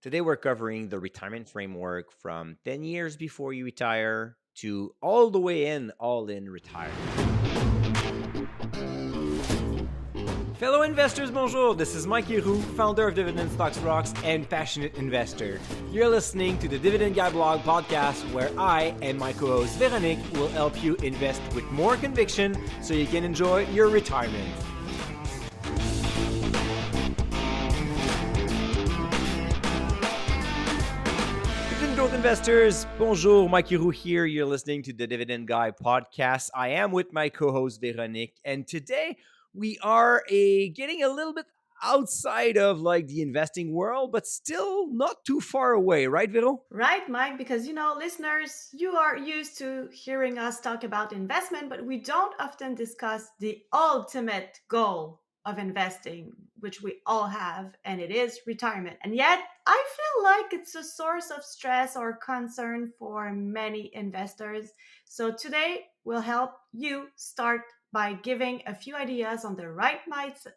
Today, we're covering the retirement framework from 10 years before you retire to all the way in, all in retirement. Fellow investors, bonjour. This is Mike Leroux, founder of Dividend Stocks Rocks and passionate investor. You're listening to the Dividend Guy blog podcast, where I and my co-host Véronique will help you invest with more conviction so you can enjoy your retirement. Growth investors, bonjour, Mike Leroux here. You're listening to the Dividend Guy podcast. I am with my co-host Véronique, and today we are getting a little bit outside of like the investing world, but still not too far away, right, Vero? Right, Mike, because listeners, you are used to hearing us talk about investment, but we don't often discuss the ultimate goal of investing, which we all have, and it is retirement. And yet, I feel like it's a source of stress or concern for many investors. So today, we'll help you start by giving a few ideas on the right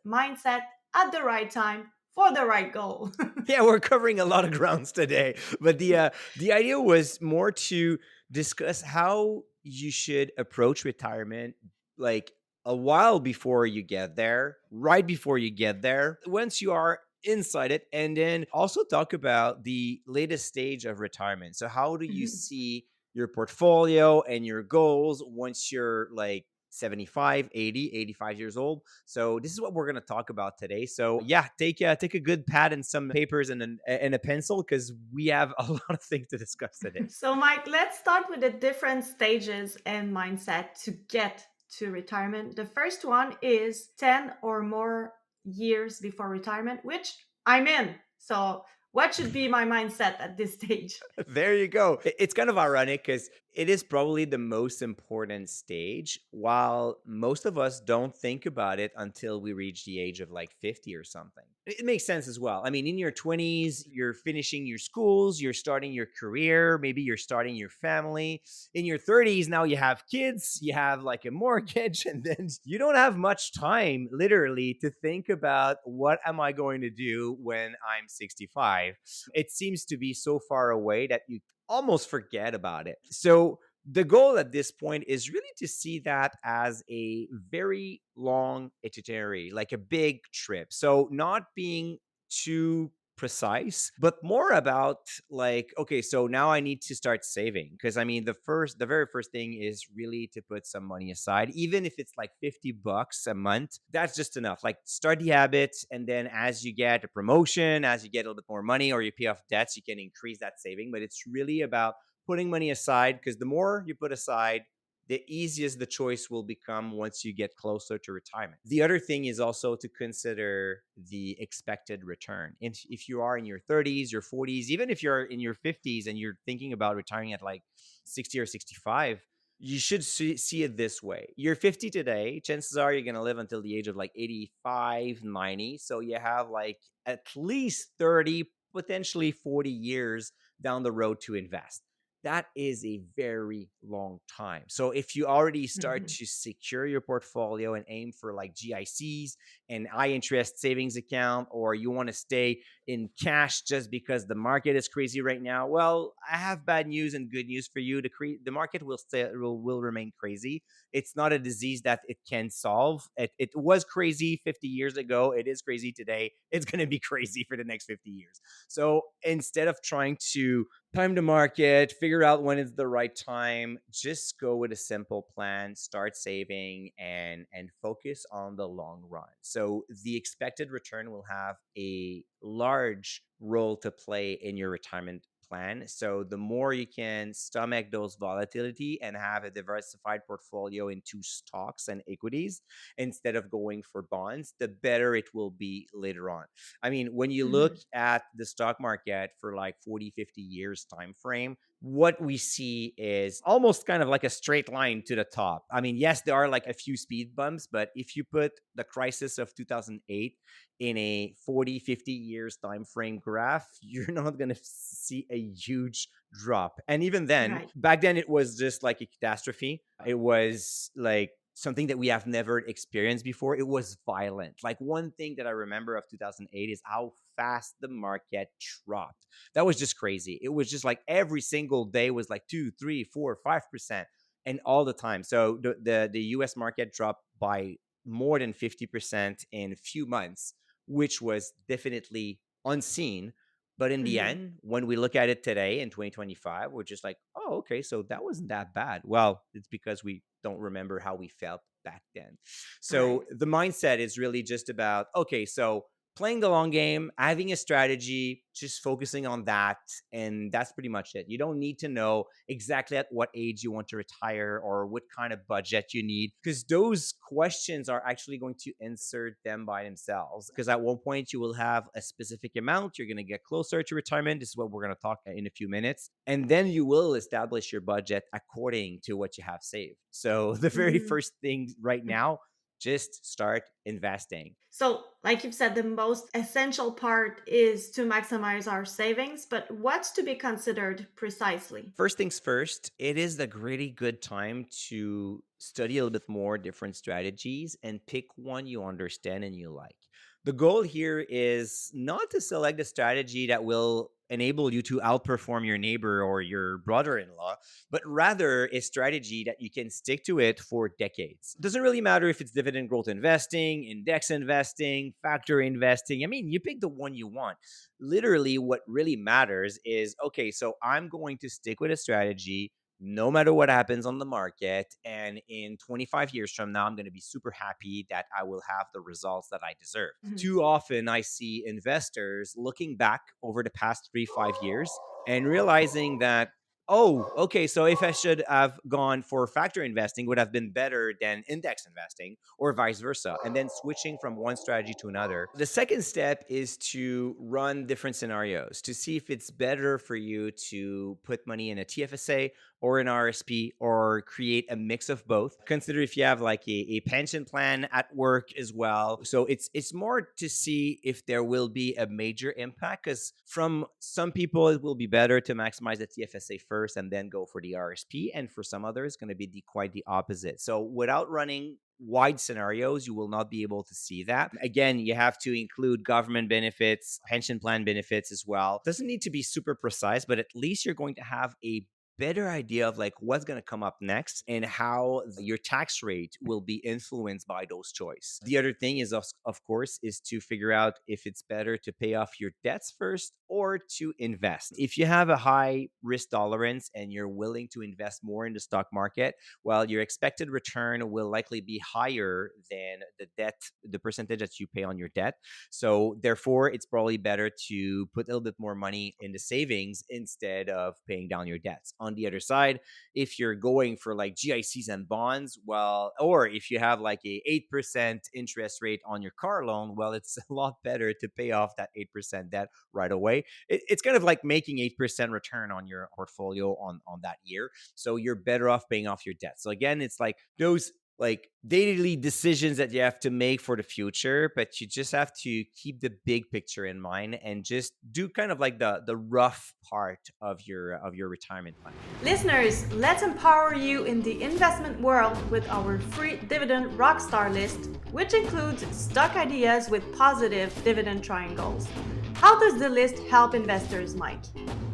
mindset at the right time for the right goal. Yeah, we're covering a lot of grounds today, but the idea was more to discuss how you should approach retirement, like a while before you get there, right before you get there, once you are inside it, and then also talk about the latest stage of retirement. So, how do you see your portfolio and your goals once you're like 75, 80, 85 years old? So this is what we're going to talk about today. So yeah, take a good pad and some papers and a pencil, because we have a lot of things to discuss today. So, Mike, let's start with the different stages and mindset to get to retirement. The first one is 10 or more years before retirement, which I'm in. So, what should be my mindset at this stage? There you go. It's kind of ironic because it is probably the most important stage, while most of us don't think about it until we reach the age of like 50 or something. It makes sense as well. I mean, in your 20s, you're finishing your schools, you're starting your career, maybe you're starting your family. In your 30s, now you have kids, you have like a mortgage, and then you don't have much time, literally, to think about what am I going to do when I'm 65. It seems to be so far away that you almost forget about it. So the goal at this point is really to see that as a very long itinerary, like a big trip. So not being too precise, but more about like, okay, so now I need to start saving, because I mean the very first thing is really to put some money aside, even if it's like $50 a month. That's just enough. Like, start the habit, and then as you get a promotion, as you get a little bit more money or you pay off debts, you can increase that saving. But it's really about putting money aside, because the more you put aside, the easiest the choice will become once you get closer to retirement. The other thing is also to consider the expected return. If you are in your 30s, your 40s, even if you're in your 50s and you're thinking about retiring at like 60 or 65, you should see it this way. You're 50 today. Chances are you're going to live until the age of like 85, 90. So you have like at least 30, potentially 40 years down the road to invest. That is a very long time. So if you already start to secure your portfolio and aim for like GICs and high interest savings account, or you want to stay in cash just because the market is crazy right now, well, I have bad news and good news for you. The market will remain crazy. It's not a disease that it can solve. It was crazy 50 years ago. It is crazy today. It's going to be crazy for the next 50 years. So instead of trying to time the market, figure out when it's the right time, just go with a simple plan, start saving, and focus on the long run. So the expected return will have a large role to play in your retirement plan. So the more you can stomach those volatility and have a diversified portfolio into stocks and equities instead of going for bonds, the better it will be later on. I mean, when you look at the stock market for like 40, 50 years time frame, what we see is almost kind of like a straight line to the top. I mean, yes, there are like a few speed bumps, but if you put the crisis of 2008 in a 40, 50 years time frame graph, you're not going to see a huge drop. And even then, Right. back then, it was just like a catastrophe. It was like something that we have never experienced before. It was violent. Like, one thing that I remember of 2008 is how fast the market dropped. That was just crazy. It was just like every single day was like 2, 3, 4, 5%, and all the time. So the US market dropped by more than 50% in a few months, which was definitely unseen. But in the Mhm. end, when we look at it today in 2025, we're just like, oh, okay, so that wasn't that bad. Well, it's because we don't remember how we felt back then. So Right. the mindset is really just about, okay, so playing the long game, having a strategy, just focusing on that. And that's pretty much it. You don't need to know exactly at what age you want to retire or what kind of budget you need, because those questions are actually going to insert them by themselves. Because at one point, you will have a specific amount, you're going to get closer to retirement. This is what we're going to talk in a few minutes. And then you will establish your budget according to what you have saved. So the very Mhm. first thing right now, just start investing. So, like you've said, the most essential part is to maximize our savings, but what's to be considered precisely? First things first, it is a really good time to study a little bit more different strategies and pick one you understand and you like. The goal here is not to select a strategy that will enable you to outperform your neighbor or your brother in law, but rather a strategy that you can stick to it for decades. It doesn't really matter if it's dividend growth investing, index investing, factor investing. I mean, you pick the one you want. Literally, what really matters is, okay, so I'm going to stick with a strategy no matter what happens on the market. And in 25 years from now, I'm going to be super happy that I will have the results that I deserve. Mhm. Too often, I see investors looking back over the past 3, 5 years and realizing that, oh, okay, so if I should have gone for factor investing, would have been better than index investing, or vice versa, and then switching from one strategy to another. The second step is to run different scenarios to see if it's better for you to put money in a TFSA or an RSP, or create a mix of both. Consider if you have like a pension plan at work as well. So it's more to see if there will be a major impact, because from some people it will be better to maximize the TFSA first and then go for the RSP, and for some others it's going to be quite the opposite. So without running wide scenarios, you will not be able to see that. Again, you have to include government benefits, pension plan benefits as well. Doesn't need to be super precise, but at least you're going to have a better idea of like what's going to come up next and how your tax rate will be influenced by those choices. The other thing is, of course, is to figure out if it's better to pay off your debts first or to invest. If you have a high risk tolerance and you're willing to invest more in the stock market, well, your expected return will likely be higher than the percentage that you pay on your debt. So therefore, it's probably better to put a little bit more money in the savings instead of paying down your debts. On the other side, if you're going for like GICs and bonds, well, or if you have like a 8% interest rate on your car loan, well, it's a lot better to pay off that 8% debt right away. It's kind of like making 8% return on your portfolio on that year. So you're better off paying off your debt. So again, it's like those like daily decisions that you have to make for the future, but you just have to keep the big picture in mind and just do kind of like the rough part of your retirement plan. Listeners, let's empower you in the investment world with our free dividend rockstar list, which includes stock ideas with positive dividend triangles. How does the list help investors, Mike?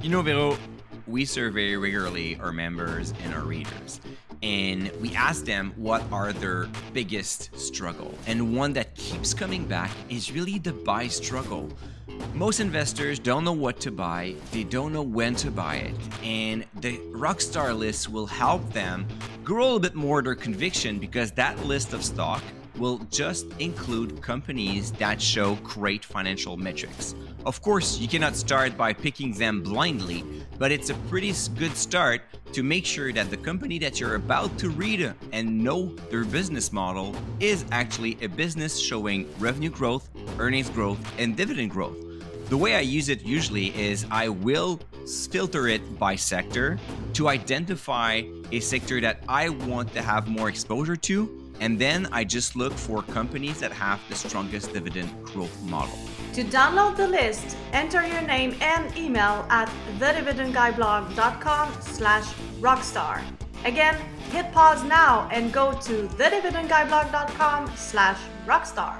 Vero, we survey regularly our members and our readers, and we ask them what are their biggest struggle. And one that keeps coming back is really the buy struggle. Most investors don't know what to buy, they don't know when to buy it, and the Rockstar list will help them grow a little bit more their conviction, because that list of stock will just include companies that show great financial metrics. Of course, you cannot start by picking them blindly, but it's a pretty good start to make sure that the company that you're about to read and know their business model is actually a business showing revenue growth, earnings growth, and dividend growth. The way I use it usually is I will filter it by sector to identify a sector that I want to have more exposure to, and then I just look for companies that have the strongest dividend growth model. To download the list, enter your name and email at thedividendguyblog.com/rockstar. Again, hit pause now and go to thedividendguideblog.com/rockstar.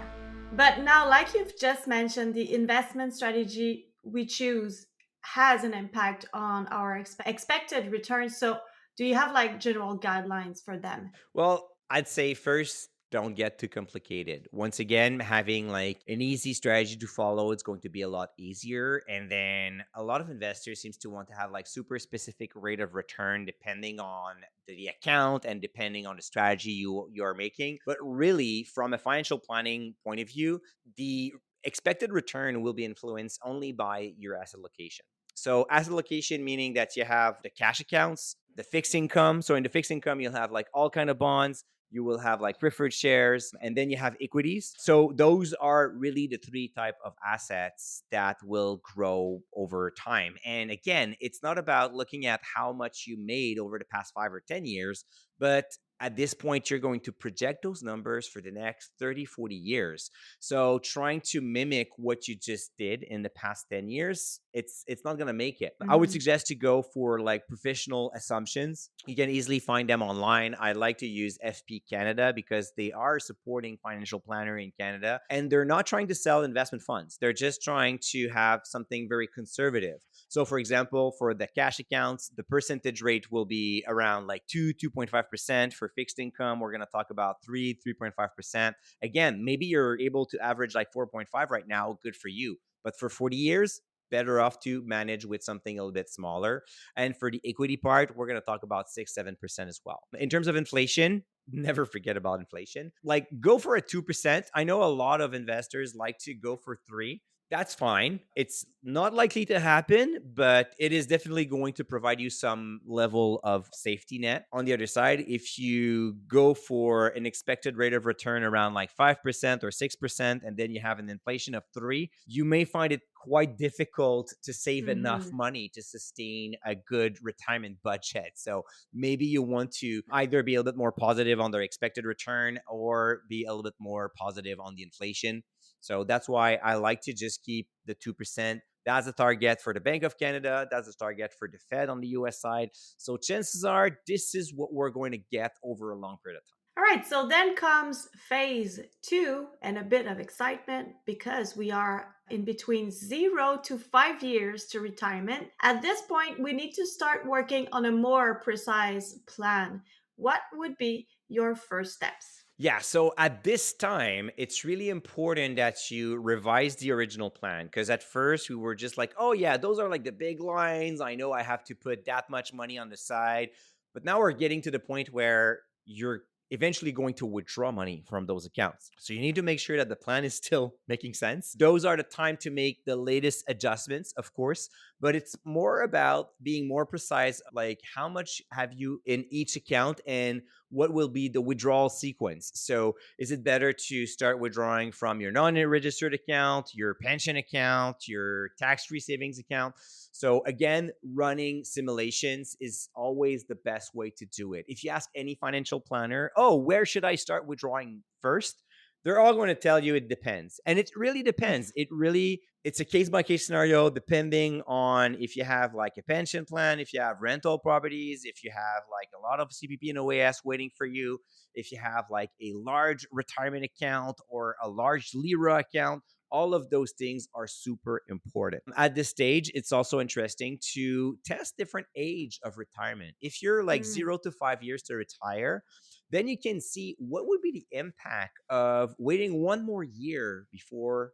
But now, like you've just mentioned, the investment strategy we choose has an impact on our expected returns. So, do you have like general guidelines for them? Well, I'd say first, don't get too complicated. Once again, having like an easy strategy to follow, it's going to be a lot easier. And then a lot of investors seems to want to have like super specific rate of return depending on the account and depending on the strategy you are making. But really, from a financial planning point of view, the expected return will be influenced only by your asset allocation. So asset allocation meaning that you have the cash accounts, the fixed income. So in the fixed income, you'll have like all kind of bonds. You will have like preferred shares, and then you have equities. So those are really the three type of assets that will grow over time. And again, it's not about looking at how much you made over the past 5 or 10 years, but at this point, you're going to project those numbers for the next 30, 40 years. So trying to mimic what you just did in the past 10 years, it's not going to make it. I would Mhm. suggest to go for like professional assumptions. You can easily find them online. I like to use FP Canada because they are supporting financial planner in Canada, and they're not trying to sell investment funds. They're just trying to have something very conservative. So for example, for the cash accounts, the percentage rate will be around like 2.5%. For fixed income, we're going to talk about 3.5%. Again, maybe you're able to average like 4.5 right now, good for you. But for 40 years, better off to manage with something a little bit smaller. And for the equity part, we're going to talk about 6-7% as well. In terms of inflation, never forget about inflation. Like go for a 2%. I know a lot of investors like to go for 3. That's fine. It's not likely to happen, but it is definitely going to provide you some level of safety net. On the other side, if you go for an expected rate of return around like 5% or 6%, and then you have an inflation of 3, you may find it quite difficult to save enough Mhm. money to sustain a good retirement budget. So maybe you want to either be a little bit more positive on their expected return or be a little bit more positive on the inflation. So that's why I like to just keep the 2%. That's the target for the Bank of Canada. That's the target for the Fed on the US side. So chances are this is what we're going to get over a long period of time. All right, so then comes phase two and a bit of excitement because we are in between 0 to 5 years to retirement. At this point, we need to start working on a more precise plan. What would be your first steps? Yeah, so at this time, it's really important that you revise the original plan because at first we were just like, oh, yeah, those are like the big lines. I know I have to put that much money on the side. But now we're getting to the point where you're eventually going to withdraw money from those accounts. So you need to make sure that the plan is still making sense. Those are the time to make the latest adjustments, of course, but it's more about being more precise, like how much have you in each account and what will be the withdrawal sequence. So, is it better to start withdrawing from your non registered account, your pension account, your tax free savings account? So, again, running simulations is always the best way to do it. If you ask any financial planner, oh, where should I start withdrawing first? They're all going to tell you it depends. And it really depends. It's a case by case scenario depending on if you have like a pension plan, if you have rental properties, if you have like a lot of CPP and OAS waiting for you, if you have like a large retirement account or a large Lira account. All of those things are super important. At this stage, it's also interesting to test different age of retirement. If you're like Mm. 0 to 5 years to retire, then you can see what would be the impact of waiting one more year before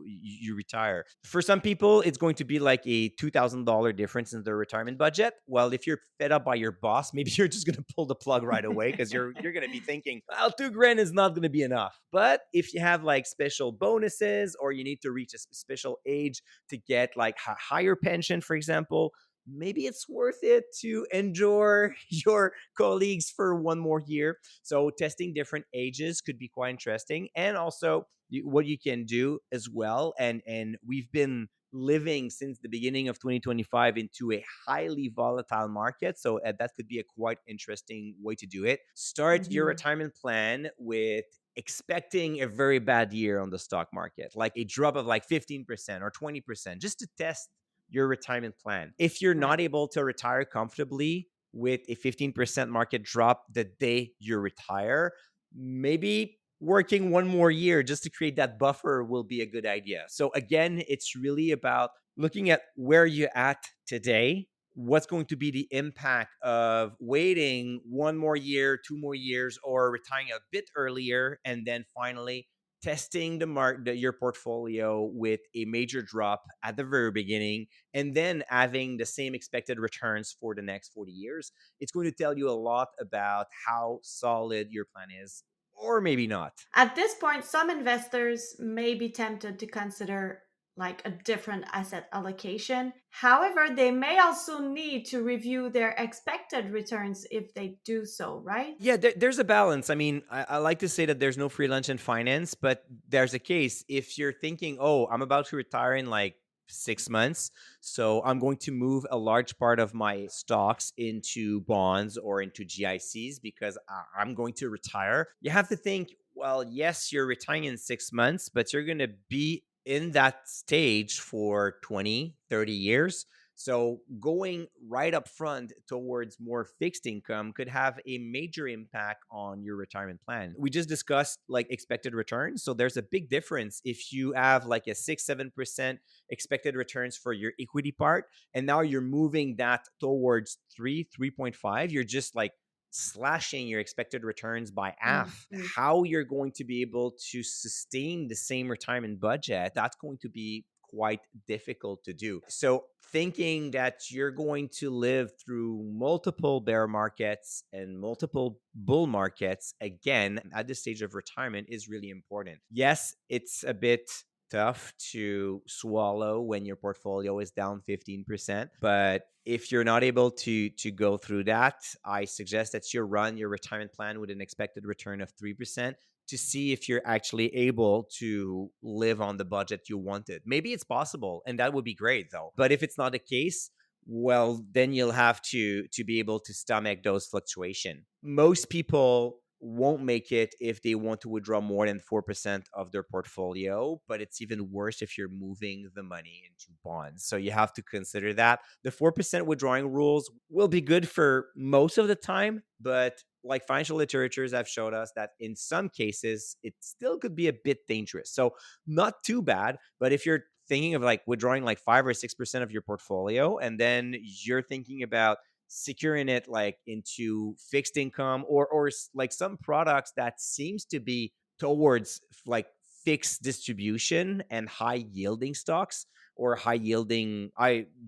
you retire. For some people, it's going to be like a $2,000 difference in their retirement budget. Well, if you're fed up by your boss, maybe you're just going to pull the plug right away because you're going to be thinking, well, 2 grand is not going to be enough. But if you have like special bonuses or you need to reach a special age to get like a higher pension, for example, maybe it's worth it to endure your colleagues for one more year. So testing different ages could be quite interesting. And also what you can do as well. And we've been living since the beginning of 2025 into a highly volatile market. So that could be a quite interesting way to do it. Start your Mhm. retirement plan with expecting a very bad year on the stock market, like a drop of like 15% or 20%, just to test your retirement plan. If you're Right. not able to retire comfortably, with a 15% market drop the day you retire, maybe working one more year just to create that buffer will be a good idea. So again, it's really about looking at where you're at today, what's going to be the impact of waiting one more year, 2 more years, or retiring a bit earlier, and then finally testing your portfolio with a major drop at the very beginning, and then having the same expected returns for the next 40 years. It's going to tell you a lot about how solid your plan is, or maybe not. At this point, some investors may be tempted to consider like a different asset allocation. However, they may also need to review their expected returns if they do so, right? Yeah, there's a balance. I mean, I like to say that there's no free lunch in finance, but there's a case. If you're thinking, oh, I'm about to retire in like 6 months, so I'm going to move a large part of my stocks into bonds or into GICs because I'm going to retire, you have to think, well, yes, you're retiring in 6 months, but you're going to be in that stage for 20, 30 years. So going right up front towards more fixed income could have a major impact on your retirement plan. We just discussed like expected returns. So there's a big difference if you have like a 6, 7% expected returns for your equity part, and now you're moving that towards 3.5. You're just like slashing your expected returns by half. Mhm. How you're going to be able to sustain the same retirement budget, that's going to be quite difficult to do. So, thinking that you're going to live through multiple bear markets and multiple bull markets again at this stage of retirement is really important. Yes, it's a bit tough to swallow when your portfolio is down 15%, but if you're not able to go through that, I suggest that you run your retirement plan with an expected return of 3% to see if you're actually able to live on the budget you wanted. Maybe it's possible, and that would be great though. But if it's not the case, well, then you'll have to be able to stomach those fluctuation. Most people won't make it if they want to withdraw more than 4% of their portfolio, but it's even worse if you're moving the money into bonds. So you have to consider that. The 4% withdrawing rules will be good for most of the time, but like financial literatures have showed us that in some cases it still could be a bit dangerous. So not too bad, but if you're thinking of like withdrawing like 5 or 6% of your portfolio, and then you're thinking about securing it like into fixed income or like some products that seems to be towards like fixed distribution and high yielding stocks or high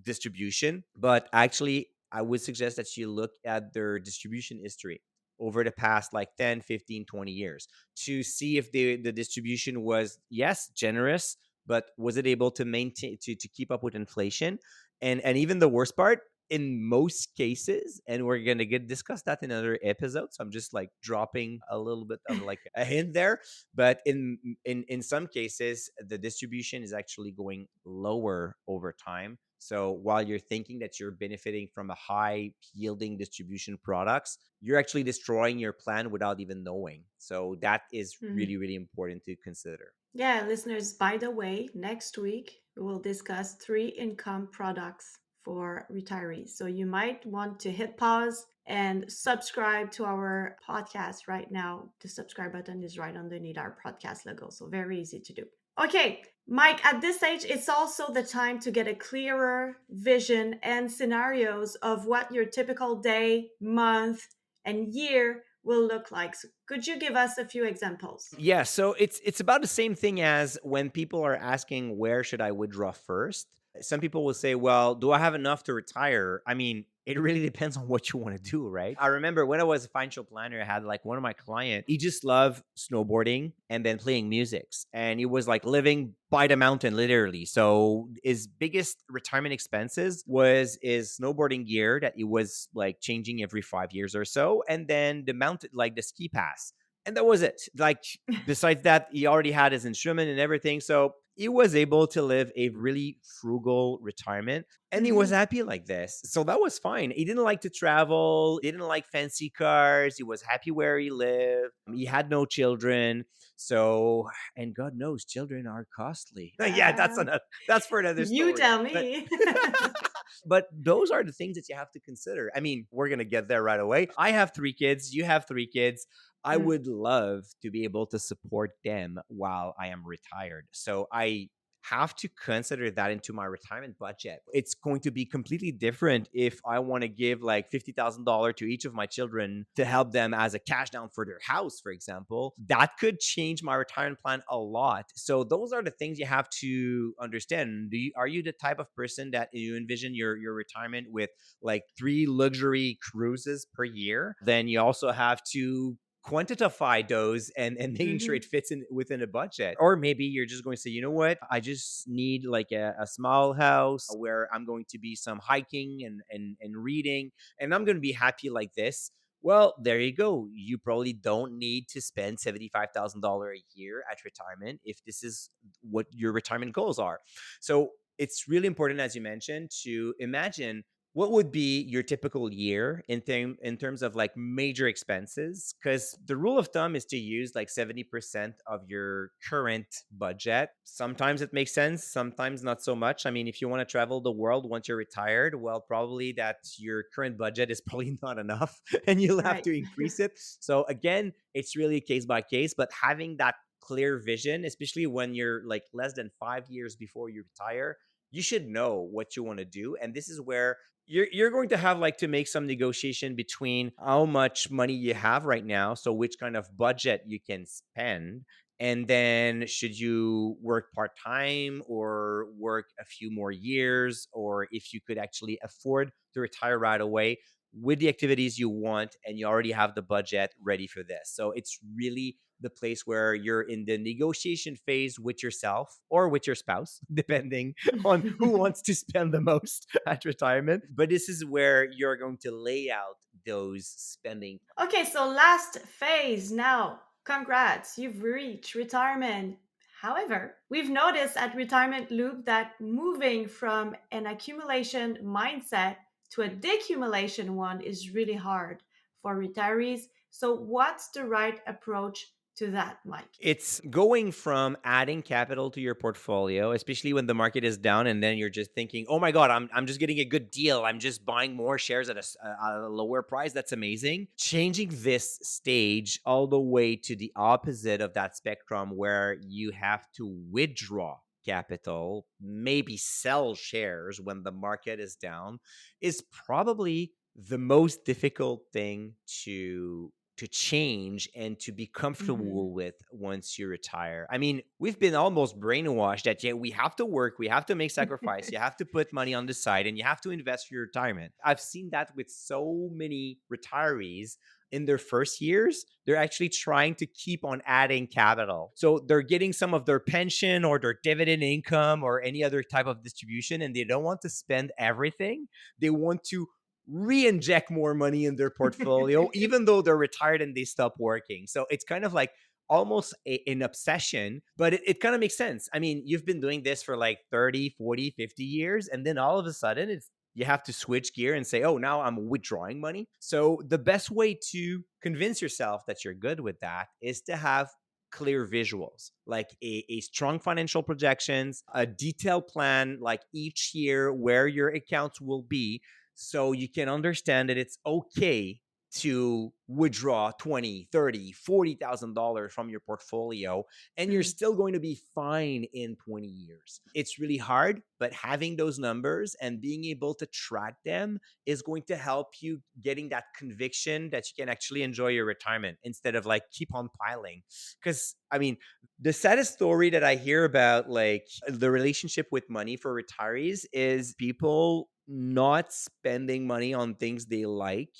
distribution, but actually I would suggest that you look at their distribution history over the past like 10, 15, 20 years to see if the distribution was, yes, generous, but was it able to maintain to keep up with inflation? And even the worst part, in most cases, and we're gonna get discuss that in another episode. So I'm just like dropping a little bit of like a hint there. But in some cases, the distribution is actually going lower over time. So while you're thinking that you're benefiting from a high yielding distribution products, you're actually destroying your plan without even knowing. So that is Mhm. really, really important to consider. Yeah, listeners, by the way, next week we will discuss three income products for retirees. So you might want to hit pause and subscribe to our podcast right now. The subscribe button is right underneath our podcast logo. So very easy to do. Okay, Mike, at this stage, it's also the time to get a clearer vision and scenarios of what your typical day, month, and year will look like. So could you give us a few examples? Yeah, so it's about the same thing as when people are asking where should I withdraw first. Some people will say, "Well, do I have enough to retire?" I mean, it really depends on what you want to do, right? I remember when I was a financial planner, I had like one of my clients, he just loved snowboarding and then playing musics. And he was like living by the mountain, literally. So his biggest retirement expenses was his snowboarding gear that he was like changing every 5 years or so. And then the mountain, like the ski pass, and that was it. Like, besides that, he already had his instrument and everything. So he was able to live a really frugal retirement and he was Mhm. happy like this. So that was fine. He didn't like to travel, he didn't like fancy cars. He was happy where he lived. He had no children. So, and God knows children are costly. Yeah, Uh, that's for another you story. tell But me. But those are the things that you have to consider. I mean, we're going to get there right away. I have 3 kids, you have 3 kids. I Mm. would love to be able to support them while I am retired. So I have to consider that into my retirement budget. It's going to be completely different if I want to give like $50,000 to each of my children to help them as a cash down for their house, for example. That could change my retirement plan a lot. So those are the things you have to understand. Are you the type of person that you envision your retirement with like 3 luxury cruises per year? Then you also have to quantify those and making sure it Mhm. fits in within a budget. Or maybe you're just going to say, you know what, I just need like a small house where I'm going to be some hiking and reading, and I'm going to be happy like this. Well, there you go. You probably don't need to spend $75,000 a year at retirement if this is what your retirement goals are. So it's really important, as you mentioned, to imagine what would be your typical year in terms of like major expenses, because the rule of thumb is to use like 70% of your current budget. Sometimes it makes sense, sometimes not so much. I mean, if you want to travel the world once you're retired, well, probably that your current budget is probably not enough and you'll have Right. to increase it. So again, it's really case by case, but having that clear vision, especially when you're like less than 5 years before you retire, you should know what you want to do. And this is where you're going to have like to make some negotiation between how much money you have right now, so which kind of budget you can spend, and then should you work part-time or work a few more years, or if you could actually afford to retire right away with the activities you want and you already have the budget ready for this. So it's really the place where you're in the negotiation phase with yourself or with your spouse, depending on who wants to spend the most at retirement. But this is where you're going to lay out those spending. Okay, so last phase now. Congrats, you've reached retirement. However, we've noticed at Retirement Loop that moving from an accumulation mindset to a decumulation one is really hard for retirees. So, what's the right approach to that, Mike? It's going from adding capital to your portfolio, especially when the market is down, and then you're just thinking, "Oh my god, I'm just getting a good deal. I'm just buying more shares at a lower price. That's amazing." Changing this stage all the way to the opposite of that spectrum, where you have to withdraw capital, maybe sell shares when the market is down, is probably the most difficult thing to change and to be Mhm. comfortable with once you retire. I mean, we've been almost brainwashed that yeah, we have to work, we have to make sacrifice, you have to put money on the side, and you have to invest for your retirement. I've seen that with so many retirees. In their first years, they're actually trying to keep on adding capital. So they're getting some of their pension or their dividend income or any other type of distribution, and they don't want to spend everything. They want to re-inject more money in their portfolio even though they're retired and they stop working. So it's kind of like almost an obsession, but it kind of makes sense. I mean, you've been doing this for like 30, 40, 50 years, and then all of a sudden it's you have to switch gear and say, oh, now I'm withdrawing money. So the best way to convince yourself that you're good with that is to have clear visuals, like a strong financial projections, a detailed plan, like each year where your accounts will be, so you can understand that it's okay to withdraw 20, 30, $40,000 from your portfolio, and you're Hmm. still going to be fine in 20 years. It's really hard, but having those numbers and being able to track them is going to help you getting that conviction that you can actually enjoy your retirement instead of like keep on piling. Because I mean, the saddest story that I hear about like the relationship with money for retirees is people not spending money on things they like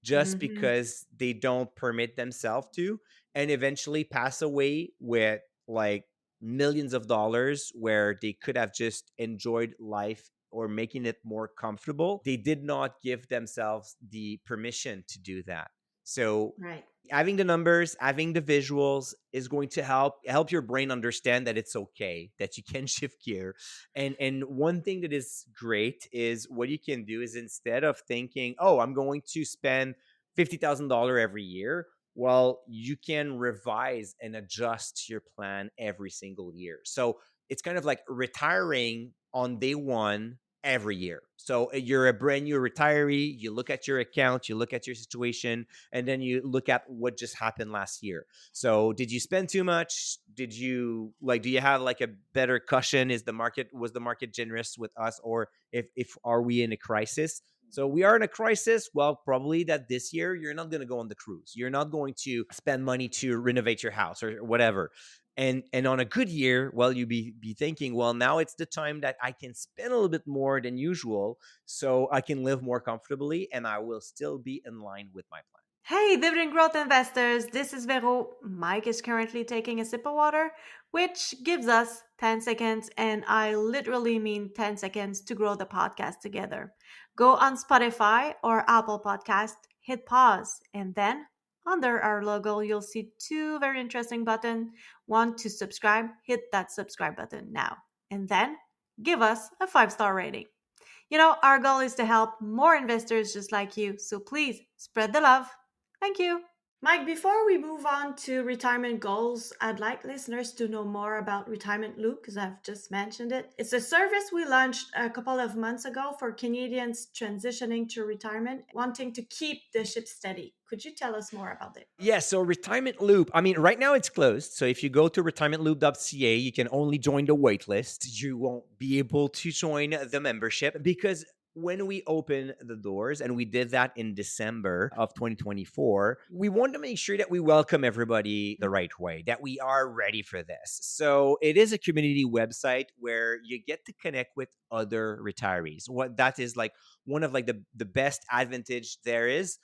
just Mhm. because they don't permit themselves to, and eventually pass away with like millions of dollars where they could have just enjoyed life or making it more comfortable. They did not give themselves the permission to do that. So Right. having the numbers, having the visuals is going to help your brain understand that it's okay, that you can shift gear. And one thing that is great is what you can do is instead of thinking, "Oh, I'm going to spend $50,000 every year," well, you can revise and adjust your plan every single year. So, it's kind of like retiring on day 1 every year. So you're a brand new retiree, you look at your account, you look at your situation, and then you look at what just happened last year. So did you spend too much? Did you like do you have like a better cushion? Is the market was the market generous with us, or if are we in a crisis? So we are in a crisis. Well, probably that this year you're not going to go on the cruise. You're not going to spend money to renovate your house or whatever. And on a good year, well, you be thinking, well, now it's the time that I can spend a little bit more than usual, so I can live more comfortably, and I will still be in line with my plan. Hey, dividend growth investors, this is Vero. Mike is currently taking a sip of water, which gives us 10 seconds, and I literally mean 10 seconds to grow the podcast together. Go on Spotify or Apple Podcast, hit pause, and then under our logo, you'll see two very interesting buttons. One to subscribe, hit that subscribe button now, and then give us a 5-star rating. Our goal is to help more investors just like you, so please spread the love. Thank you. Mike, before we move on to retirement goals, I'd like listeners to know more about Retirement Loop because I've just mentioned it. It's a service we launched a couple of months ago for Canadians transitioning to retirement, wanting to keep the ship steady. Could you tell us more about it? Yeah, so Retirement Loop, I mean, right now it's closed. So if you go to retirementloop.ca, you can only join the waitlist. You won't be able to join the membership because when we open the doors, and we did that in December of 2024, we want to make sure that we welcome everybody the right way, that we are ready for this. So it is a community website where you get to connect with other retirees. What that is like one of like the best advantage there is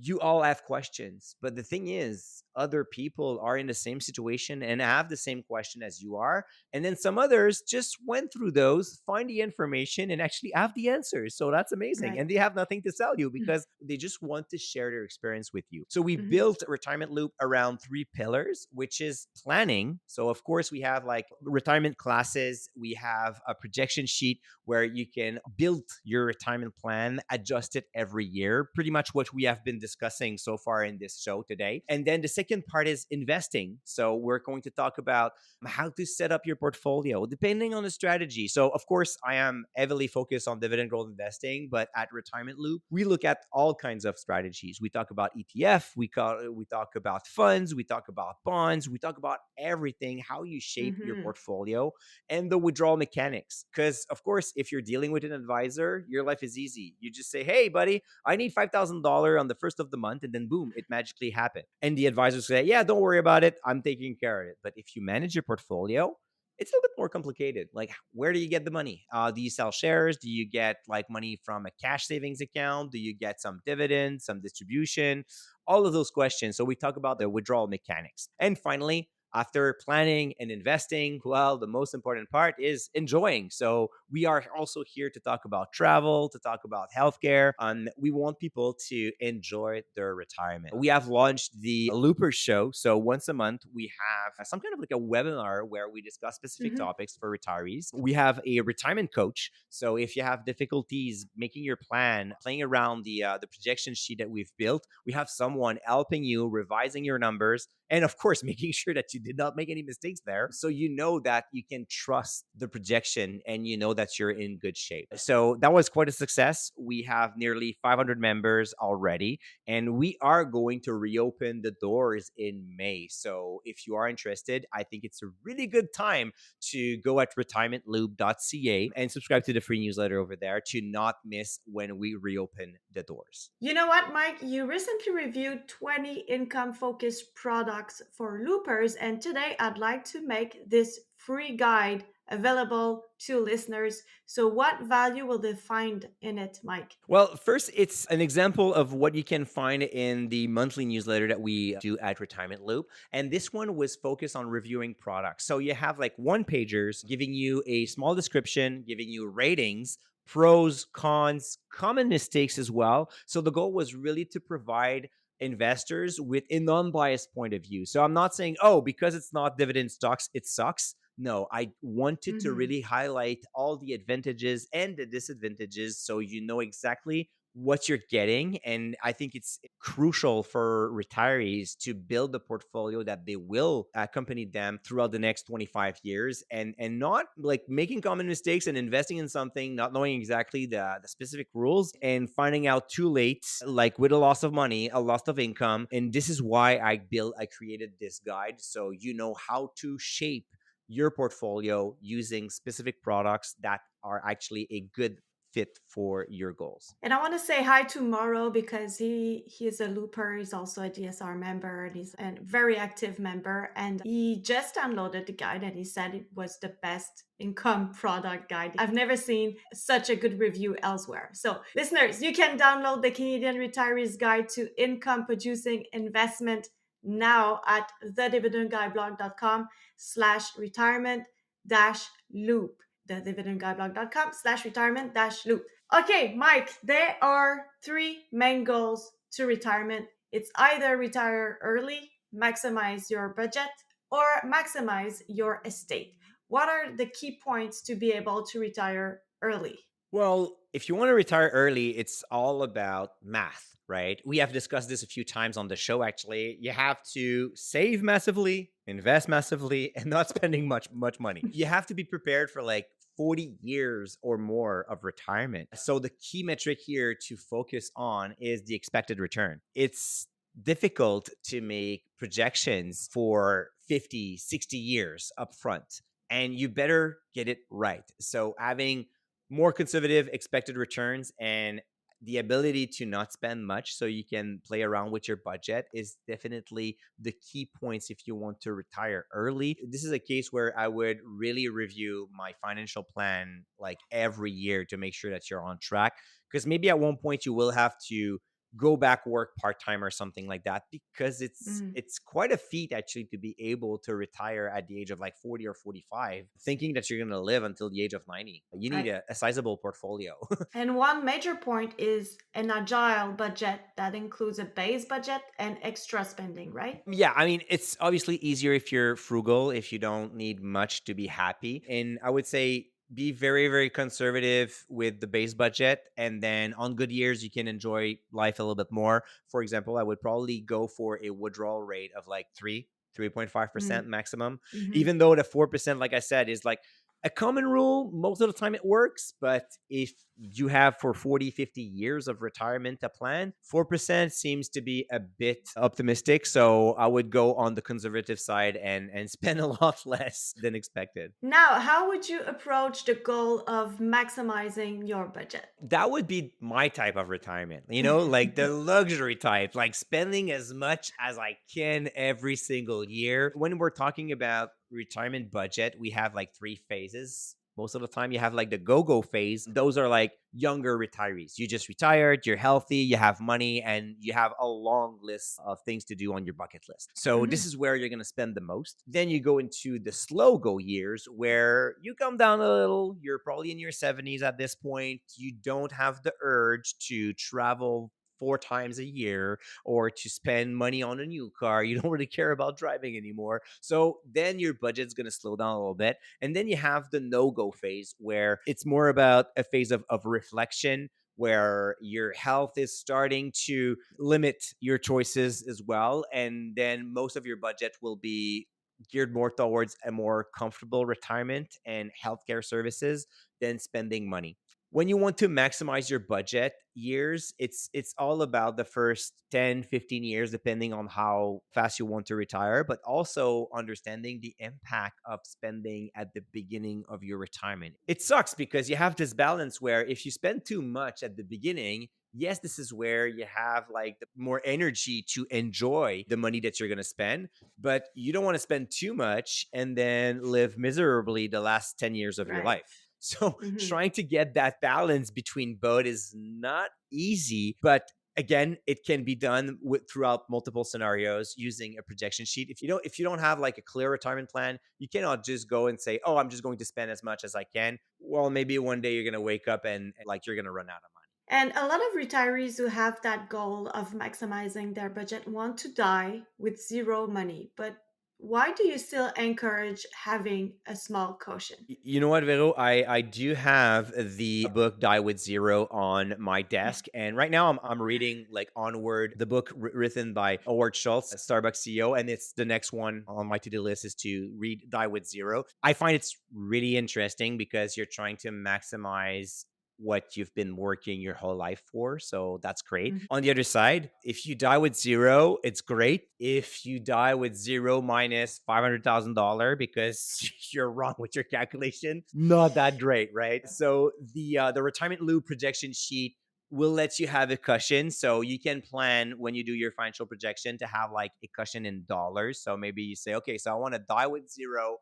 you all have questions. But the thing is, other people are in the same situation and have the same question as you are. And then some others just went through those, find the information, and actually have the answers. So that's amazing. Right. And they have nothing to sell you because they just want to share their experience with you. So we Mhm. built Retirement Loop around three pillars, which is planning. So, of course, we have like retirement classes, we have a projection sheet where you can build your retirement plan, adjust it every year, pretty much what we have been discussing so far in this show today. And then the second part is investing. So we're going to talk about how to set up your portfolio depending on the strategy. So, of course, I am heavily focused on dividend growth investing, but at Retirement Loop, we look at all kinds of strategies. We talk about ETF, we talk about funds, we talk about bonds, we talk about everything, how you shape your Mhm. portfolio and the withdrawal mechanics. Because, of course, if you're dealing with an advisor, your life is easy. You just say, hey, buddy, I need $5,000 on the first of the month, and then boom, it magically happened. And the advisor say, yeah, don't worry about it. I'm taking care of it. But if you manage your portfolio, it's a little bit more complicated. Like, where do you get the money? Do you sell shares? Do you get like money from a cash savings account? Do you get some dividends, some distribution? All of those questions. So we talk about the withdrawal mechanics. And finally, after planning and investing, well, the most important part is enjoying. So we are also here to talk about travel, to talk about healthcare, and we want people to enjoy their retirement. We have launched the Looper Show. So once a month, we have some kind of like a webinar where we discuss specific Mhm. topics for retirees. We have a retirement coach. So if you have difficulties making your plan, playing around the projection sheet that we've built, we have someone helping you revising your numbers and of course making sure that you did not make any mistakes there, so you know that you can trust the projection and you know that you're in good shape. So that was quite a success. We have nearly 500 members already, and we are going to reopen the doors in May. So if you are interested, I think it's a really good time to go at retirementloop.ca and subscribe to the free newsletter over there to not miss when we reopen the doors. You know what, Mike? You recently reviewed 20 income focused products for loopers, and today I'd like to make this free guide available to listeners. So, what value will they find in it, Mike? Well, first, it's an example of what you can find in the monthly newsletter that we do at Retirement Loop. And this one was focused on reviewing products. So you have like one pagers giving you a small description, giving you ratings, pros, cons, common mistakes as well. So the goal was really to provide investors with a non biased point of view. So I'm not saying, oh, because it's not dividend stocks, it sucks. No, I wanted to Mhm. really highlight all the advantages and the disadvantages so you know exactly what you're getting. And I think it's crucial for retirees to build a portfolio that they will accompany them throughout the next 25 years, and not like making common mistakes and investing in something, not knowing exactly the specific rules and finding out too late, like with a loss of money, a loss of income. And this is why I created this guide, so you know how to shape your portfolio using specific products that are actually a good fit for your goals. And I want to say hi to Morrow because he is a looper. He's also a DSR member and he's a very active member. And he just downloaded the guide and he said it was the best income product guide. I've never seen such a good review elsewhere. So, listeners, you can download the Canadian Retirees Guide to Income Producing Investment now at thedividendguideblog.com/retirement dash loop. Thedividendguideblog.com/retirement dash loop. Okay, Mike, there are three main goals to retirement. It's either retire early, maximize your budget, or maximize your estate. What are the key points to be able to retire early? Well, if you want to retire early, it's all about math, right? We have discussed this a few times on the show actually. You have to save massively, invest massively, and not spending much money. You have to be prepared for like 40 years or more of retirement. So the key metric here to focus on is the expected return. It's difficult to make projections for 50, 60 years up front, and you better get it right. So having more conservative expected returns and the ability to not spend much so you can play around with your budget is definitely the key points if you want to retire early. This is a case where I would really review my financial plan like every year to make sure that you're on track, because maybe at one point you will have to go back work part-time or something like that, because it's Mm, it's quite a feat actually to be able to retire at the age of like 40 or 45 thinking that you're going to live until the age of 90. You need right. a sizable portfolio. And one major point is an agile budget that includes a base budget and extra spending, right? Yeah, I mean, it's obviously easier if you're frugal, if you don't need much to be happy. And I would say be very, very conservative with the base budget. And then on good years, you can enjoy life a little bit more. For example, I would probably go for a withdrawal rate of like 3.5% Mm, maximum, mhm. even though the 4%, like I said, is like a common rule. Most of the time it works. But if you have for 40, 50 years of retirement a plan, 4% seems to be a bit optimistic. So I would go on the conservative side and spend a lot less than expected. Now, how would you approach the goal of maximizing your budget? That would be my type of retirement, like the luxury type, like spending as much as I can every single year. When we're talking about retirement budget, we have like three phases. Most of the time, you have like the go go phase. Those are like younger retirees. You just retired, you're healthy, you have money, and you have a long list of things to do on your bucket list. So, this Mhm. is where you're going to spend the most. Then you go into the slow go years where you come down a little. You're probably in your 70s at this point. You don't have the urge to travel 4 times a year or to spend money on a new car. You don't really care about driving anymore. So then your budget's going to slow down a little bit. And then you have the no go phase where it's more about a phase of reflection, where your health is starting to limit your choices as well. And then most of your budget will be geared more towards a more comfortable retirement and healthcare services than spending money. When you want to maximize your budget years, it's all about the first 10, 15 years depending on how fast you want to retire, but also understanding the impact of spending at the beginning of your retirement. It sucks because you have this balance where if you spend too much at the beginning, yes, this is where you have like the more energy to enjoy the money that you're going to spend, but you don't want to spend too much and then live miserably the last 10 years of your Right. life. So Mhm. trying to get that balance between both is not easy, but again, it can be done throughout multiple scenarios using a projection sheet. If you don't have like a clear retirement plan, you cannot just go and say, "Oh, I'm just going to spend as much as I can." Well, maybe one day you're going to wake up and like you're going to run out of money. And a lot of retirees who have that goal of maximizing their budget want to die with zero money. But Why do you still encourage having a small cushion? You know what, Vero? I do have the book Die with Zero on my desk, and right now I'm reading like Onward, the book written by Howard Schultz, a Starbucks CEO, and it's the next one on my to do list is to read Die with Zero. I find it's really interesting because you're trying to maximize what you've been working your whole life for. So that's great. Mhm. On the other side, if you die with zero, it's great. If you die with zero minus $500,000 because you're wrong with your calculation, not that great, right? So the retirement loop projection sheet will let you have a cushion. So you can plan when you do your financial projection to have like a cushion in dollars. So maybe you say, okay, so I want to die with zero,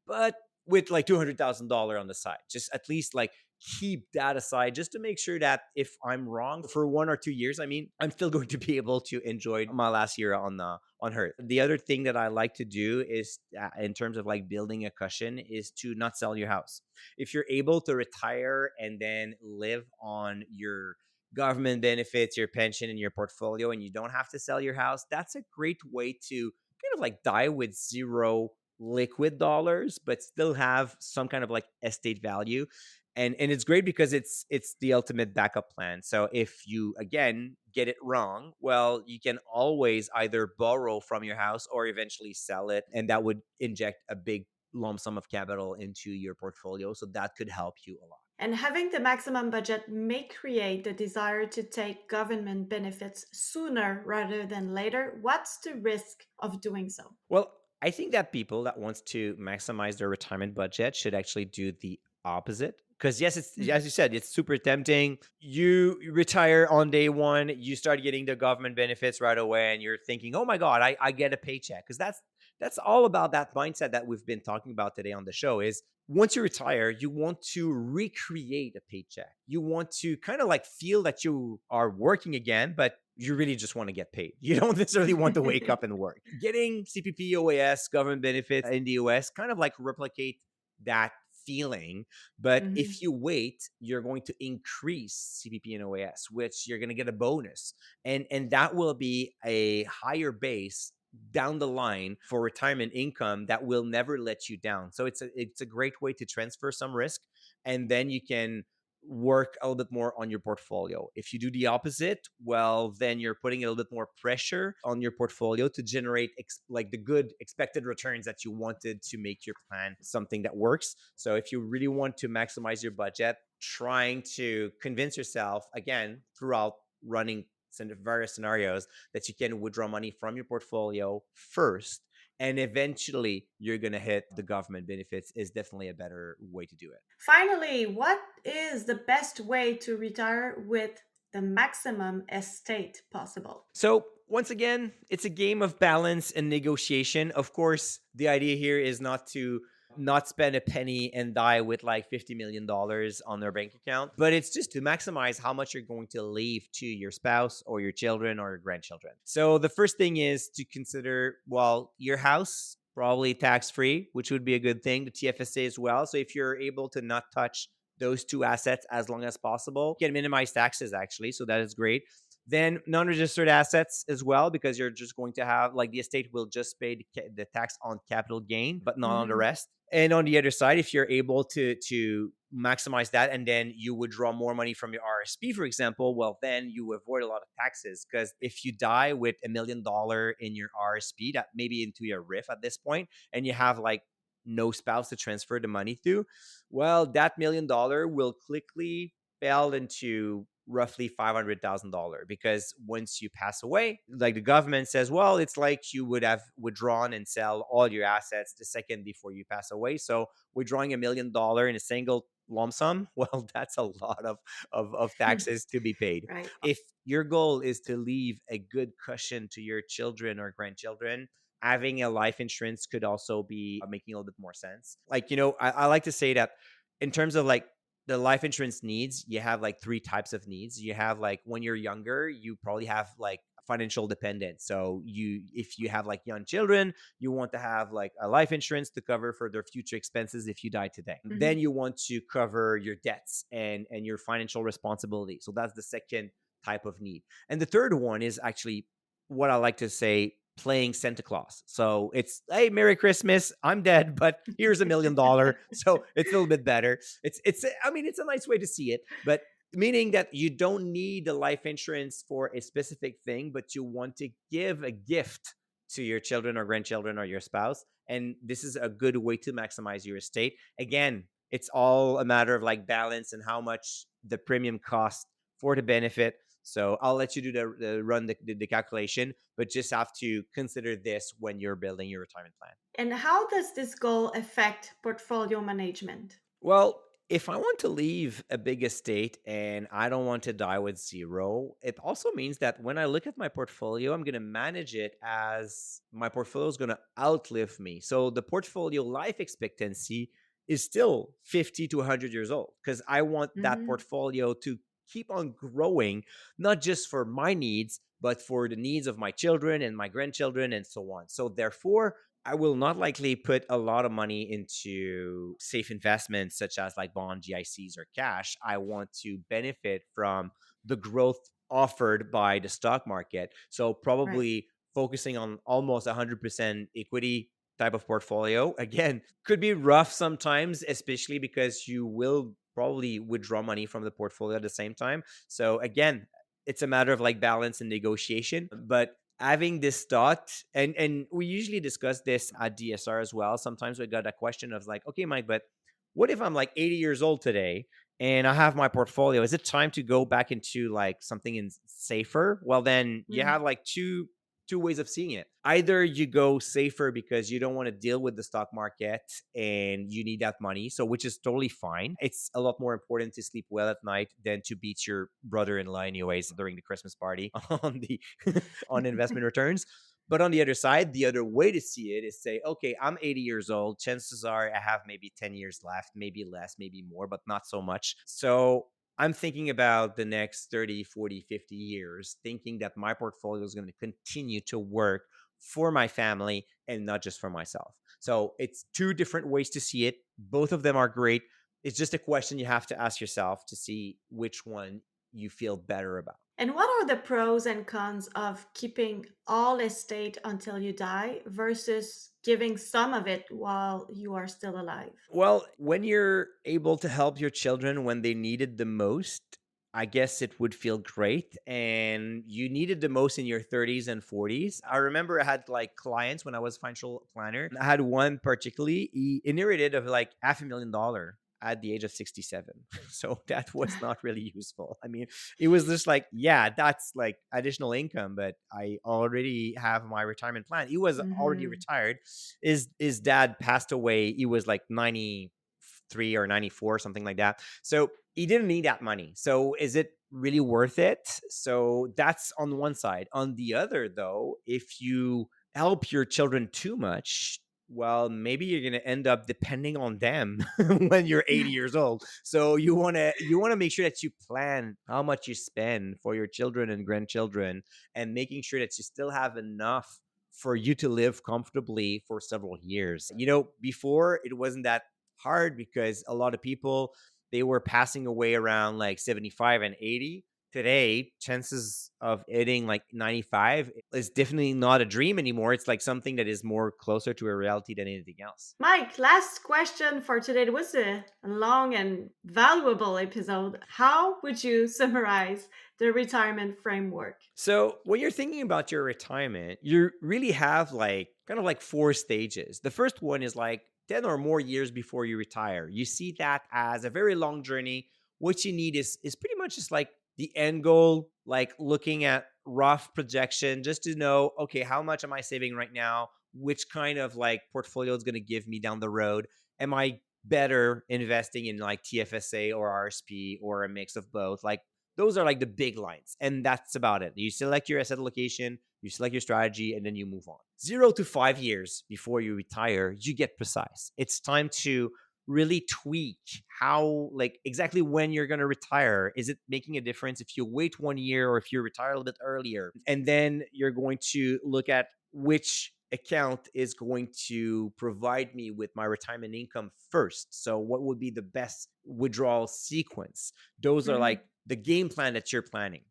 but with like $200,000 on the side. Just at least like keep that aside just to make sure that if I'm wrong for 1 or 2 years, I mean, I'm still going to be able to enjoy my last year on Earth. The other thing that I like to do is, in terms of like building a cushion, is to not sell your house. If you're able to retire and then live on your government benefits, your pension, and your portfolio, and you don't have to sell your house, that's a great way to kind of like die with zero liquid dollars but still have some kind of like estate value. And it's great because it's the ultimate backup plan. So if you again get it wrong, well, you can always either borrow from your house or eventually sell it, and that would inject a big lump sum of capital into your portfolio, so that could help you a lot. And having the maximum budget may create the desire to take government benefits sooner rather than later. What's the risk of doing so? Well, I think that people that wants to maximize their retirement budget should actually do the opposite. Because yes, it's Mm. as you said, it's super tempting. You retire on day one, you start getting the government benefits right away, and you're thinking, "Oh my god, I get a paycheck." Because that's all about that mindset that we've been talking about today on the show. Is once you retire, you want to recreate a paycheck. You want to kind of like feel that you are working again, but you really just want to get paid. You don't necessarily want to wake up and work. Getting CPP, OAS, government benefits in the US kind of like replicate that feeling. But if Mhm. you wait, you're going to increase CPP and OAS, which you're going to get a bonus. And that will be a higher base down the line for retirement income that will never let you down. So it's a great way to transfer some risk, and then you can work a little bit more on your portfolio. If you do the opposite, well, then you're putting a little bit more pressure on your portfolio to generate like the good expected returns that you wanted to make your plan something that works. So if you really want to maximize your budget, trying to convince yourself again throughout running various scenarios that you can withdraw money from your portfolio first and eventually you're going to hit the government benefits is definitely a better way to do it. Finally, what is the best way to retire with the maximum estate possible? So, once again, it's a game of balance and negotiation. Of course, the idea here is not to not spend a penny and die with like $50 million on their bank account, but it's just to maximize how much you're going to leave to your spouse or your children or your grandchildren. So, the first thing is to consider, well, your house, probably tax free, which would be a good thing, the TFSA as well. So, if you're able to not touch those two assets as long as possible, you can minimize taxes actually. So, that is great. Then non-registered assets as well, because you're just going to have like the estate will just pay the tax on capital gain, but not on the Mhm. rest. And on the other side, if you're able to maximize that, and then you withdraw more money from your RSP, for example, well, then you avoid a lot of taxes. Because if you die with $1 million in your RSP, that maybe into your RIF at this point, and you have like no spouse to transfer the money to, well, that $1 million will quickly fell into roughly $500,000 because once you pass away, like the government says, well, it's like you would have withdrawn and sell all your assets the second before you pass away. So withdrawing $1 million in a single lump sum, well, that's a lot of taxes to be paid. Right. If your goal is to leave a good cushion to your children or grandchildren, having a life insurance could also be making a little bit more sense. Like, I like to say that in terms of like the life insurance needs, you have like three types of needs. You have like when you're younger, you probably have like financial dependence. So if you have like young children, you want to have like a life insurance to cover for their future expenses if you die today. Then Mhm. you want to cover your debts and your financial responsibility. So that's the second type of need. And the third one is actually what I like to say playing Santa Claus. So it's, hey, Merry Christmas. I'm dead, but here's $1 million. So it's a little bit better. I mean, it's a nice way to see it, but meaning that you don't need the life insurance for a specific thing, but you want to give a gift to your children or grandchildren or your spouse. And this is a good way to maximize your estate. Again, it's all a matter of like balance and how much the premium costs for the benefit. So I'll let you do the calculation, but just have to consider this when you're building your retirement plan. And how does this goal affect portfolio management? Well, if I want to leave a big estate and I don't want to die with zero, it also means that when I look at my portfolio, I'm going to manage it as my portfolio is going to outlive me. So the portfolio life expectancy is still 50 to 100 years old because I want that Mhm. portfolio to keep on growing, not just for my needs, but for the needs of my children and my grandchildren and so on. So therefore, I will not likely put a lot of money into safe investments such as like bond, GICs, or cash. I want to benefit from the growth offered by the stock market. So Right. probably focusing on almost 100% equity type of portfolio. Again, could be rough sometimes, especially because you will probably withdraw money from the portfolio at the same time. So again, it's a matter of like balance and negotiation, but having this thought, and we usually discuss this at DSR as well. Sometimes we got a question of like, okay, Mike, but what if I'm like 80 years old today and I have my portfolio? Is it time to go back into like something in safer? Well, then you Mm. have like two ways of seeing it. Either you go safer because you don't want to deal with the stock market and you need that money, so which is totally fine. It's a lot more important to sleep well at night than to beat your brother-in-law anyways during the Christmas party on the on investment returns. But on the other side, the other way to see it is say, okay, I'm 80 years old. Chances are I have maybe 10 years left, maybe less, maybe more, but not so much. So I'm thinking about the next 30, 40, 50 years, thinking that my portfolio is going to continue to work for my family and not just for myself. So it's two different ways to see it. Both of them are great. It's just a question you have to ask yourself to see which one you feel better about. And what are the pros and cons of keeping all estate until you die versus giving some of it while you are still alive? Well, when you're able to help your children when they need it the most, I guess it would feel great. And you need it the most in your 30s and 40s. I remember I had like clients when I was financial planner. I had one particularly, he inherited of like $500,000 at the age of 67. So that was not really useful. I mean, it was just like, yeah, that's like additional income, but I already have my retirement plan. He was already Hmm. retired. His dad passed away. He was like 93 or 94, something like that. So he didn't need that money. So is it really worth it? So that's on one side. On the other, though, if you help your children too much, well, maybe you're going to end up depending on them when you're 80 years old. So you want to make sure that you plan how much you spend for your children and grandchildren, and making sure that you still have enough for you to live comfortably for several years. Before it wasn't that hard because a lot of people, they were passing away around like 75 and 80. Today, chances of hitting like 95 is definitely not a dream anymore. It's like something that is more closer to a reality than anything else. Mike, last question for today. It was a long and valuable episode. How would you summarize the retirement framework? So, when you're thinking about your retirement, you really have like kind of like four stages. The first one is like 10 or more years before you retire. You see that as a very long journey. What you need is pretty much just like the end goal, like looking at rough projection just to know, okay, how much am I saving right now? Which kind of like portfolio is going to give me down the road? Am I better investing in like TFSA or RSP or a mix of both? Like those are like the big lines, and that's about it. You select your asset allocation, you select your strategy, and then you move on. 0 to 5 years before you retire, you get precise. It's time to really tweak how, like, exactly when you're going to retire. Is it making a difference if you wait 1 year or if you retire a little bit earlier? And then you're going to look at which account is going to provide me with my retirement income first. So, what would be the best withdrawal sequence? Those are like Mhm. the game plan that you're planning.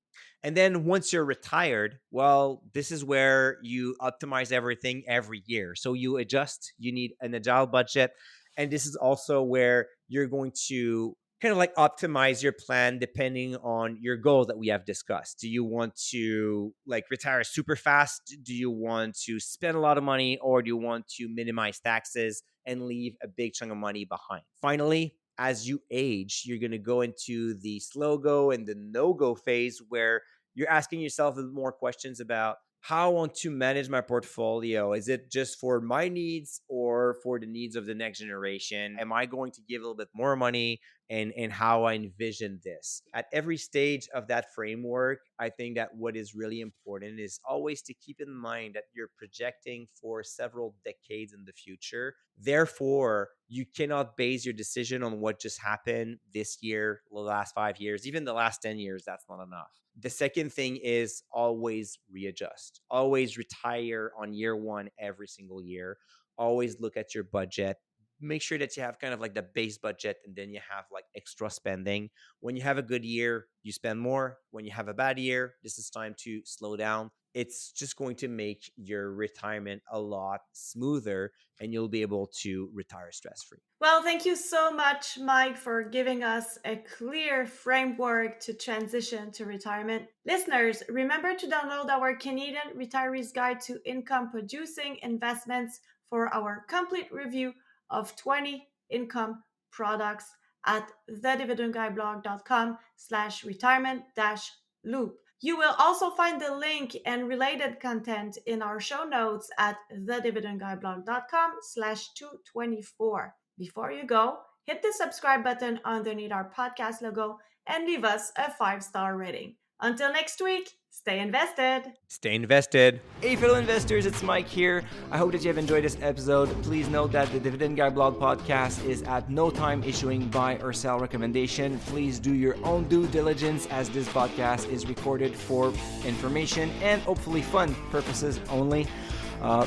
And then once you're retired, well, this is where you optimize everything every year. So you adjust, you need an agile budget. And this is also where you're going to kind of like optimize your plan depending on your goals that we have discussed. Do you want to like retire super fast? Do you want to spend a lot of money, or do you want to minimize taxes and leave a big chunk of money behind? Finally, as you age, you're going to go into the slow go and the no go phase where you're asking yourself more questions about how I want to manage my portfolio. Is it just for my needs or for the needs of the next generation? Am I going to give a little bit more money, and how I envision this? At every stage of that framework, I think that what is really important is always to keep in mind that you're projecting for several decades in the future. Therefore, you cannot base your decision on what just happened this year, the last 5 years, even the last 10 years. That's not enough. The second thing is always readjust, always retire on year one every single year. Always look at your budget. Make sure that you have kind of like the base budget, and then you have like extra spending. When you have a good year, you spend more. When you have a bad year, this is time to slow down. It's just going to make your retirement a lot smoother, and you'll be able to retire stress free. Well, thank you so much, Mike, for giving us a clear framework to transition to retirement. Listeners, remember to download our Canadian Retirees Guide to Income Producing Investments for our complete review of 20 income products at thedividendguideblog.com/retirement-loop. You will also find the link and related content in our show notes at thedividendguideblog.com/224. Before you go, hit the subscribe button underneath our podcast logo and leave us a 5-star rating. Until next week, stay invested. Stay invested. Hey, fellow investors, it's Mike here. I hope that you have enjoyed this episode. Please note that the Dividend Guy Blog podcast is at no time issuing buy or sell recommendation. Please do your own due diligence, as this podcast is recorded for information and hopefully fun purposes only.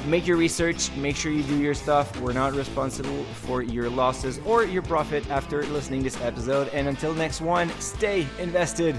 Make your research, make sure you do your stuff. We're not responsible for your losses or your profit after listening to this episode. And until next one, stay invested.